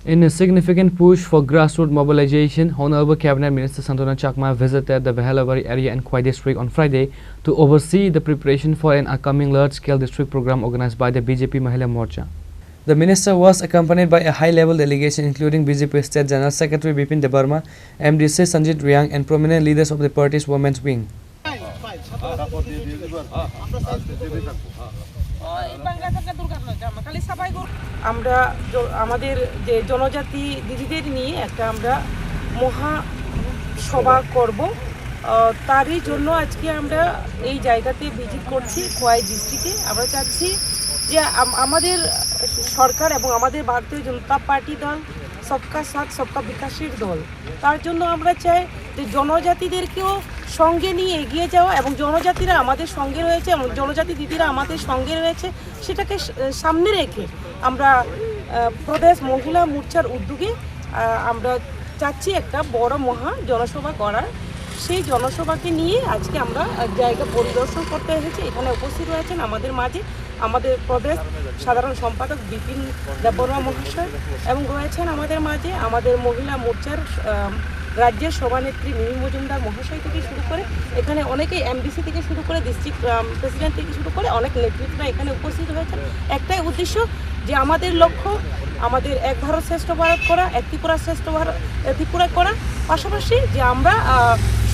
In a significant push for grassroots mobilization, Honorable Cabinet Minister Santona Chakma visited the Vehelawari area in Khwai district on Friday to oversee the preparation for an upcoming large-scale district program organized by the BJP Mahila Morcha. The minister was accompanied by a high-level delegation including BJP State General Secretary Bipin Debarma, MDC Sanjit Riang and prominent leaders of the party's women's wing. আমরা আমাদের যে জনজাতি দিদিদের নিয়ে একটা আমরা মহা সভা করব, তারই জন্য আজকে আমরা এই জায়গাতে ভিজিট করছি খোয়াই ডিস্ট্রিক্টে। আমরা চাচ্ছি যে আমাদের সরকার এবং আমাদের ভারতীয় জনতা পার্টি দল সবকা সাথ সবকা বিকাশের দল, তার জন্য আমরা চাই যে জনজাতিদেরকেও সঙ্গে নিয়ে এগিয়ে যাওয়া এবং জনজাতিরা আমাদের সঙ্গে রয়েছে এবং জনজাতি দিদিরা আমাদের সঙ্গে রয়েছে, সেটাকে সামনে রেখে আমরা প্রদেশ মহিলা মোর্চার উদ্যোগে আমরা চাচ্ছি একটা বড় মহা জনসভা করার। সেই জনসভাকে নিয়ে আজকে আমরা জায়গা পরিদর্শন করতে এসেছি। এখানে উপস্থিত রয়েছেন আমাদের মাঝে আমাদের প্রদেশ সাধারণ সম্পাদক বিপিন দেববর্মা মহাশয় এবং রয়েছেন আমাদের মাঝে আমাদের মহিলা মোর্চার রাজ্যের সভানেত্রী মিমি মজুমদার মহাশয় থেকে শুরু করে এখানে অনেকেই এমডিসি থেকে শুরু করে ডিস্ট্রিক্ট প্রেসিডেন্ট থেকে শুরু করে অনেক নেতৃত্বরা এখানে উপস্থিত হয়েছেন। একটাই উদ্দেশ্য যে আমাদের লক্ষ্য আমাদের এক ভারত শ্রেষ্ঠ ভারত করা, এক ত্রিপুরা শ্রেষ্ঠ ভারত ত্রিপুরা করা, পাশাপাশি যে আমরা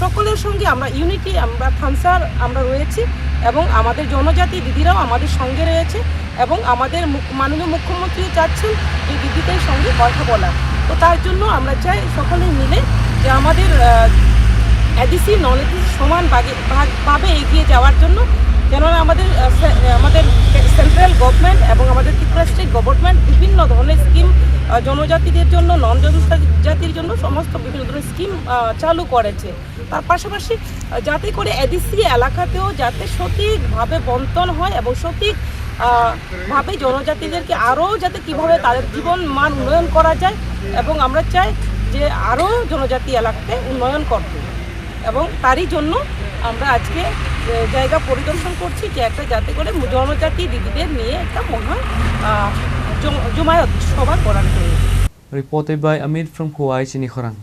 সকলের সঙ্গে আমরা ইউনিটি আমরা থানসার আমরা রয়েছি এবং আমাদের জনজাতি দিদিরাও আমাদের সঙ্গে রয়েছে এবং আমাদের মাননীয় মুখ্যমন্ত্রীও চাচ্ছেন যে দিদিদের সঙ্গে কথা বলা। তো তার জন্য আমরা চাই সকলে মিলে যে আমাদের এডিসি নন এডিসি সমান ভাবে এগিয়ে যাওয়ার জন্য, কেননা আমাদের সেন্ট্রাল গভর্নমেন্ট এবং আমাদের ত্রিপুরা স্টেট গভর্নমেন্ট বিভিন্ন ধরনের স্কিম জনজাতিদের জন্য নন জনজাতির জন্য সমস্ত বিভিন্ন ধরনের স্কিম চালু করেছে। তার পাশাপাশি যাতে করে এডিসি এলাকাতেও যাতে সঠিকভাবে বন্টন হয় এবং সঠিক ভাবে জনজাতিদেরকে আরও যাতে কীভাবে তাদের জীবন মান উন্নয়ন করা যায় এবং আমরা চাই যে আরও জনজাতি এলাকাতে উন্নয়ন করতে এবং তারই জন্য আমরা আজকে জায়গা পরিদর্শন করছি যে একটা যাতে করে জনজাতি দিদিদের নিয়ে একটা মহা জমায়েত সভা করার জন্য। Reported by Amit from Khwai, Chinikhorang.